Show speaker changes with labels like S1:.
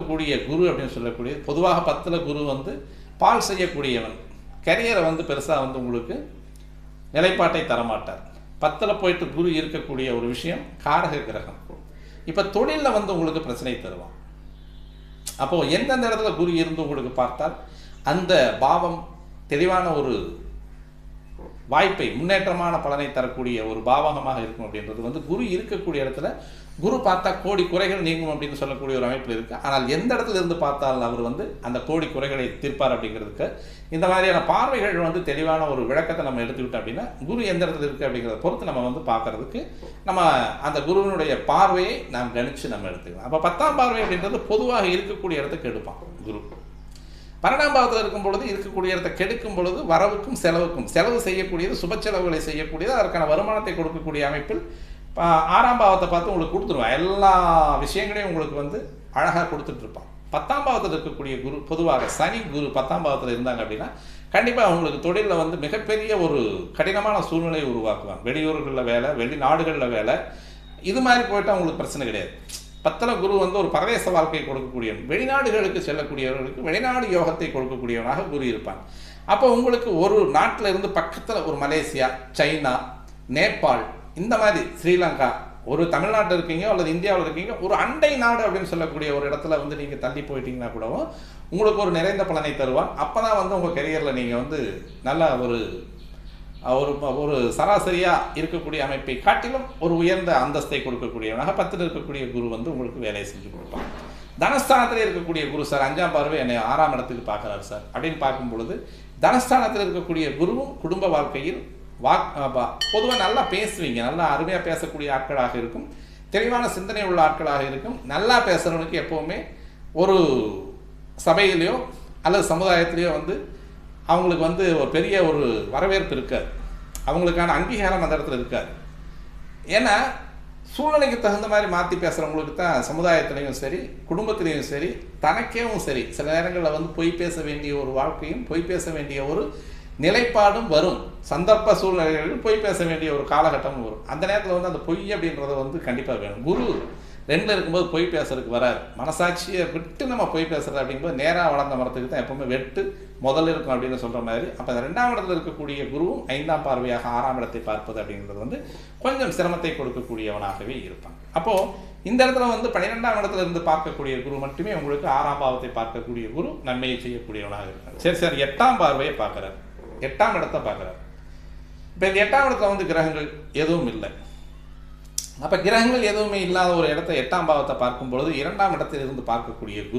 S1: இருக்கக்கூடிய குரு அப்படின்னு சொல்லக்கூடிய பொதுவாக 10ல் குரு வந்து பால் செய்யக்கூடியவன். கரியரை வந்து பெருசாக வந்து உங்களுக்கு நிலைப்பாட்டை தரமாட்டார். 10ல் போயிட்டு குரு இருக்கக்கூடிய ஒரு விஷயம் காரக கிரகம். இப்போ தொழிலில் வந்து உங்களுக்கு பிரச்சனை தருவான். அப்போது எந்தெந்த இடத்துல குரு இருந்து உங்களுக்கு பார்த்தால் அந்த பாவம் தெளிவான ஒரு வாய்ப்பை முன்னேற்றமான பலனை தரக்கூடிய ஒரு பாவகமாக இருக்கும் அப்படின்றது வந்து குரு இருக்கக்கூடிய இடத்துல குரு பார்த்தா கோடி குறைகள் நீங்கும் அப்படின்னு சொல்லக்கூடிய ஒரு அமைப்பில் இருக்குது. ஆனால் எந்த இடத்துல இருந்து பார்த்தாலும் அவர் வந்து அந்த கோடி குறைகளை தீர்ப்பார் அப்படிங்கிறதுக்கு இந்த மாதிரியான பார்வைகள் வந்து தெளிவான ஒரு விளக்கத்தை நம்ம எடுத்துக்கிட்டோம் அப்படின்னா குரு எந்த இடத்துல இருக்குது அப்படிங்கிறத பொறுத்து நம்ம வந்து பார்க்கறதுக்கு நம்ம அந்த குருவினுடைய பார்வையை நாம் கணித்து நம்ம எடுத்துக்கலாம். அப்போ 10ஆம் பார்வை அப்படின்றது பொதுவாக இருக்கக்கூடிய இடத்துக்கு எடுப்பான் குரு. 12ஆம் பாவத்தில் இருக்கும் பொழுது இருக்கக்கூடிய இடத்தை கெடுக்கும் பொழுது வரவுக்கும் செலவு செய்யக்கூடியது, சுப செலவுகளை செய்யக்கூடியது, அதற்கான வருமானத்தை கொடுக்கக்கூடிய அமைப்பில் 6ஆம் பாவத்தை பார்த்து உங்களுக்கு கொடுத்துருவான். எல்லா விஷயங்களையும் உங்களுக்கு வந்து அழகாக கொடுத்துட்ருப்பான். 10ஆம் பாவத்தில் இருக்கக்கூடிய குரு பொதுவாக சனி குரு 10ஆம் பாவத்தில் இருந்தாங்க அப்படின்னா கண்டிப்பாக அவங்களுக்கு தொழிலில் வந்து மிகப்பெரிய ஒரு கடினமான சூழ்நிலையை உருவாக்குவாங்க. வெளியூர்களில் வேலை, வெளிநாடுகளில் வேலை, இது மாதிரி போயிட்டு அவங்களுக்கு பிரச்சனை கிடையாது. 10ல் குரு வந்து ஒரு பரதேச வாழ்க்கையை கொடுக்கக்கூடியவன். வெளிநாடுகளுக்கு செல்லக்கூடியவர்களுக்கு வெளிநாடு யோகத்தை கொடுக்கக்கூடியவனாக குரு இருப்பான். அப்போ உங்களுக்கு ஒரு நாட்டில் இருந்து பக்கத்தில் ஒரு மலேசியா, சைனா, நேபாள், இந்த மாதிரி ஸ்ரீலங்கா, ஒரு தமிழ்நாட்டில் இருக்கீங்க அல்லது இந்தியாவில் இருக்கீங்க, ஒரு அண்டை நாடு அப்படின்னு சொல்லக்கூடிய ஒரு இடத்துல வந்து நீங்கள் தள்ளி போயிட்டீங்கன்னா கூடவும் உங்களுக்கு ஒரு நிறைந்த பலனை தருவான். அப்போ தான் வந்து உங்கள் கெரியரில் நீங்கள் வந்து நல்ல ஒரு சராசரியாக இருக்கக்கூடிய அமைப்பை காட்டிலும் ஒரு உயர்ந்த அந்தஸ்தை கொடுக்கக்கூடியவனாக 10ல் இருக்கக்கூடிய குரு வந்து உங்களுக்கு வேலையை செஞ்சு கொடுப்பான். தனஸ்தானத்தில் இருக்கக்கூடிய குரு சார் 5ஆம் பார்வை என்னை 6ஆம் இடத்துக்கு பார்க்குறாரு சார் அப்படின்னு பார்க்கும் பொழுது தனஸ்தானத்தில் இருக்கக்கூடிய குருவும் குடும்ப வாழ்க்கையில் பொதுவாக நல்லா பேசுவீங்க, நல்லா அருமையாக பேசக்கூடிய ஆட்களாக இருக்கும், தெளிவான சிந்தனை உள்ள ஆட்களாக இருக்கும். நல்லா பேசுகிறவனுக்கு எப்போவுமே ஒரு சபையிலையோ அல்லது சமுதாயத்திலேயோ வந்து அவங்களுக்கு வந்து ஒரு பெரிய ஒரு வரவேற்பு இருக்காது, அவங்களுக்கான அங்கீகாரம் அந்த இடத்துல இருக்காது. ஏன்னா சூழ்நிலைக்கு தகுந்த மாதிரி மாற்றி பேசுகிறவங்களுக்கு தான் சமுதாயத்துலேயும் சரி, குடும்பத்திலையும் சரி, தனக்கேவும் சரி சில நேரங்களில் வந்து பொய் பேச வேண்டிய ஒரு வாழ்க்கையும் பொய் பேச வேண்டிய ஒரு நிலைப்பாடும் வரும். சந்தர்ப்ப சூழ்நிலைகளில் பொய் பேச வேண்டிய ஒரு காலகட்டமும் வரும். அந்த நேரத்தில் வந்து அந்த பொய் அப்படின்றத வந்து கண்டிப்பாக வேணும். குரு 2ல் இருக்கும்போது பொய் பேசுறதுக்கு வராது. மனசாட்சியை விட்டு நம்ம பொய் பேசுறது அப்படிங்கும்போது நேராக வளர்ந்த மரத்துக்கு தான் எப்பவுமே வெட்டு முதல்ல இருக்கும் அப்படின்னு சொல்கிற மாதிரி. அப்போ அந்த 2ஆம் இடத்துல இருக்கக்கூடிய குருவும் 5ஆம் பார்வையாக 6ஆம் இடத்தை பார்ப்பது அப்படிங்கிறது வந்து கொஞ்சம் சிரமத்தை கொடுக்கக்கூடியவனாகவே இருப்பான். அப்போது இந்த இடத்துல வந்து 12ஆம் இடத்துல இருந்து பார்க்கக்கூடிய குரு மட்டுமே உங்களுக்கு 6ஆம் பாவத்தை பார்க்கக்கூடிய குரு நன்மையை செய்யக்கூடியவனாக இருக்கார். சரி 8ஆம் பார்வையை பார்க்குறார், 8ஆம் இடத்தை பார்க்குறார். இப்போ இந்த 8ஆம் இடத்துல வந்து கிரகங்கள் எதுவும் இல்லை. அப்போ கிரகங்கள் எதுவுமே இல்லாத ஒரு இடத்த 8ஆம் பாவத்தை பார்க்கும் பொழுது 2ஆம் இடத்தில் இருந்து பார்க்கக்கூடிய குரு